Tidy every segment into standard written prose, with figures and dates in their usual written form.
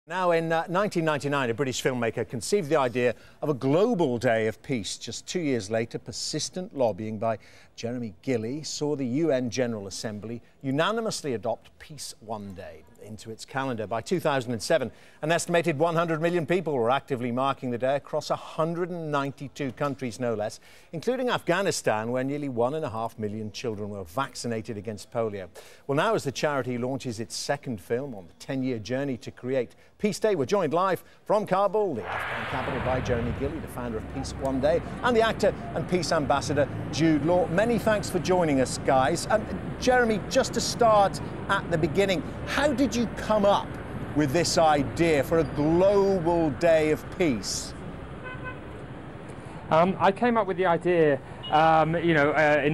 Now, in 1999, a British filmmaker conceived the idea of a global day of peace. Just 2 years later, persistent lobbying by Jeremy Gilley saw the UN General Assembly unanimously adopt Peace One Day into its calendar. By 2007, an estimated 100 million people were actively marking the day across 192 countries, no less, including Afghanistan, where nearly 1.5 million children were vaccinated against polio. Well, now, as the charity launches its second film on the 10-year journey to create Peace Day, we're joined live from Kabul, the Afghan capital, by Jeremy Gilley, the founder of Peace One Day, and the actor and peace ambassador Jude. Many thanks for joining us, guys. Jeremy, just to start at the beginning, how did you come up with this idea for a global day of peace? I came up with the idea, in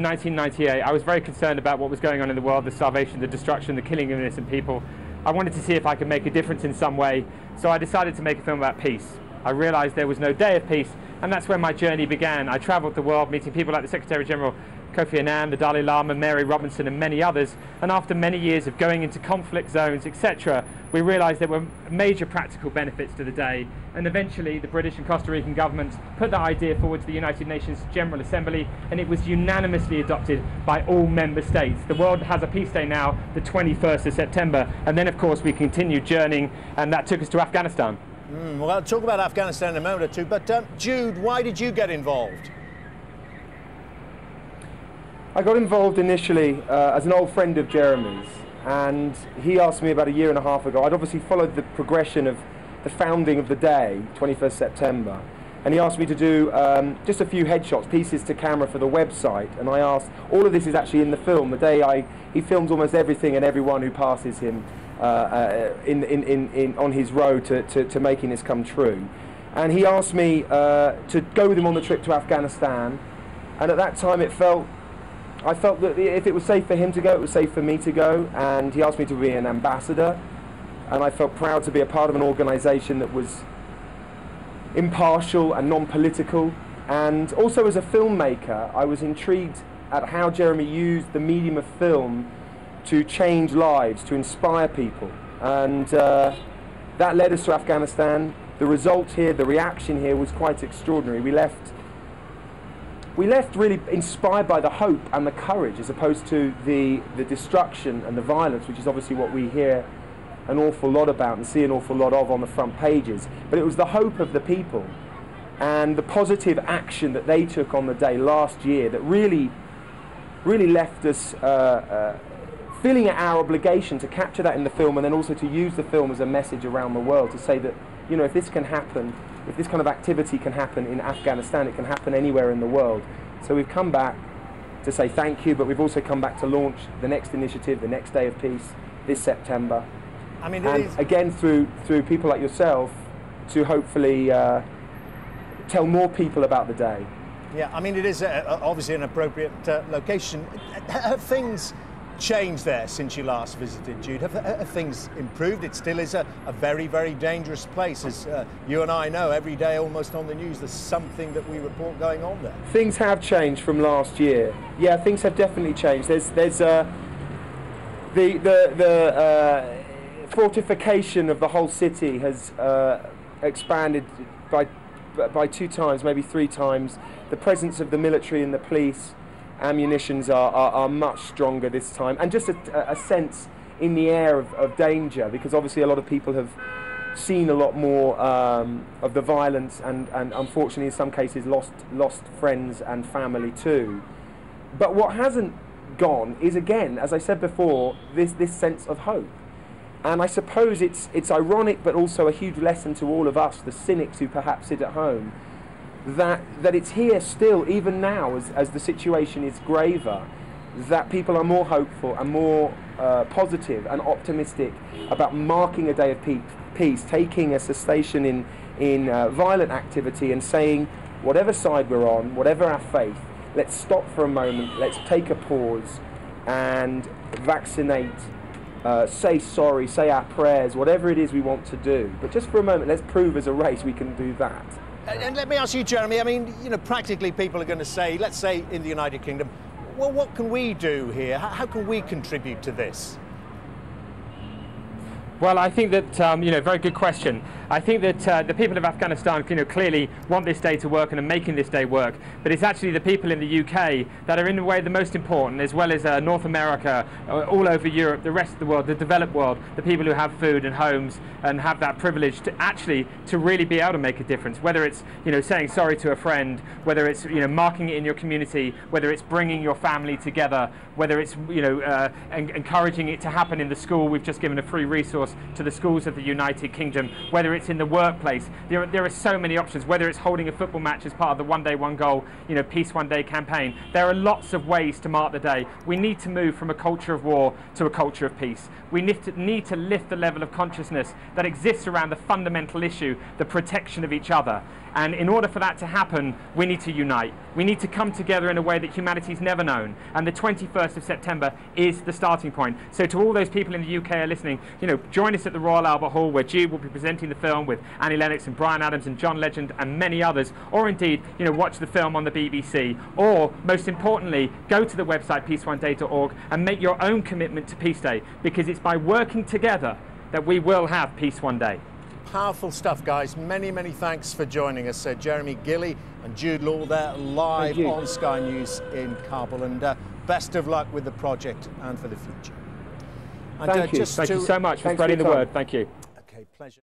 1998. I was very concerned about what was going on in the world, the starvation, the destruction, the killing of innocent people. I wanted to see if I could make a difference in some way, so I decided to make a film about peace. I realised there was no day of peace, and that's where my journey began. I travelled the world meeting people like the Secretary-General Kofi Annan, the Dalai Lama, Mary Robinson and many others, and after many years of going into conflict zones, etc., we realised there were major practical benefits to the day, and eventually the British and Costa Rican governments put that idea forward to the United Nations General Assembly, and it was unanimously adopted by all member states. The world has a peace day now, the 21st of September, and then of course we continued journeying, and that took us to Afghanistan. Well, I'll talk about Afghanistan in a moment or two, but Jude, why did you get involved? I got involved initially as an old friend of Jeremy's, and he asked me about 1.5 years ago. I'd obviously followed the progression of the founding of the day, 21st September, and he asked me to do just a few headshots, pieces to camera for the website, and I asked, all of this is actually in the film. The day he films almost everything and everyone who passes him on his road to making this come true. And he asked me to go with him on the trip to Afghanistan, and at that time I felt that if it was safe for him to go, it was safe for me to go, and he asked me to be an ambassador, and I felt proud to be a part of an organisation that was impartial and non-political. And also as a filmmaker, I was intrigued at how Jeremy used the medium of film to change lives, to inspire people, and that led us to Afghanistan. The result here, the reaction here was quite extraordinary. We left really inspired by the hope and the courage, as opposed to the destruction and the violence, which is obviously what we hear an awful lot about and see an awful lot of on the front pages. But it was the hope of the people and the positive action that they took on the day last year that really left us feeling it our obligation to capture that in the film, and then also to use the film as a message around the world to say that, you know, if this can happen, if this kind of activity can happen in Afghanistan, it can happen anywhere in the world. So we've come back to say thank you, but we've also come back to launch the next initiative, the next Day of Peace, this September. I mean, again, through people like yourself, to hopefully tell more people about the day. Yeah, I mean, it is obviously an appropriate location. Have things changed there since you last visited, Jude? Have things improved? It still is a very, very dangerous place. As you and I know, every day almost on the news there's something that we report going on there. Things have changed from last year. Yeah, things have definitely changed. There's the fortification of the whole city has expanded by 2 times, maybe 3 times. The presence of the military and the police, ammunitions are much stronger this time, and just a sense in the air of danger, because obviously a lot of people have seen a lot more of the violence and unfortunately in some cases lost friends and family too. But what hasn't gone is, again, as I said before, this sense of hope. And I suppose it's ironic, but also a huge lesson to all of us, the cynics who perhaps sit at home, that it's here still, even now, as the situation is graver, that people are more hopeful and more positive and optimistic about marking a day of peace, taking a cessation in violent activity and saying, whatever side we're on, whatever our faith, let's stop for a moment, let's take a pause and vaccinate, say sorry, say our prayers, whatever it is we want to do. But just for a moment, let's prove as a race we can do that. And let me ask you, Jeremy, I mean, you know, practically people are going to say, let's say in the United Kingdom, well, what can we do here? How can we contribute to this? Well, I think that, very good question. I think that the people of Afghanistan, clearly want this day to work and are making this day work. But it's actually the people in the UK that are in a way the most important, as well as North America, all over Europe, the rest of the world, the developed world, the people who have food and homes and have that privilege to really be able to make a difference. Whether it's, saying sorry to a friend, whether it's, marking it in your community, whether it's bringing your family together, whether it's, encouraging it to happen in the school. We've just given a free resource to the schools of the United Kingdom, whether it's in the workplace. There are so many options, whether it's holding a football match as part of the One Day, One Goal, Peace One Day campaign. There are lots of ways to mark the day. We need to move from a culture of war to a culture of peace. We need to lift the level of consciousness that exists around the fundamental issue, the protection of each other. And in order for that to happen, we need to unite. We need to come together in a way that humanity's never known. And the 21st of September is the starting point. So to all those people in the UK who are listening, join us at the Royal Albert Hall, where Jude will be presenting the film with Annie Lennox and Brian Adams and John Legend and many others. Or indeed, watch the film on the BBC. Or, most importantly, go to the website peaceoneday.org and make your own commitment to Peace Day, because it's by working together that we will have Peace One Day. Powerful stuff, guys. Many, many thanks for joining us. Jeremy Gilley and Jude Law there live on Sky News in Kabul. And best of luck with the project and for the future. And, Thank you so much for spreading the word. Thank you. Okay, pleasure.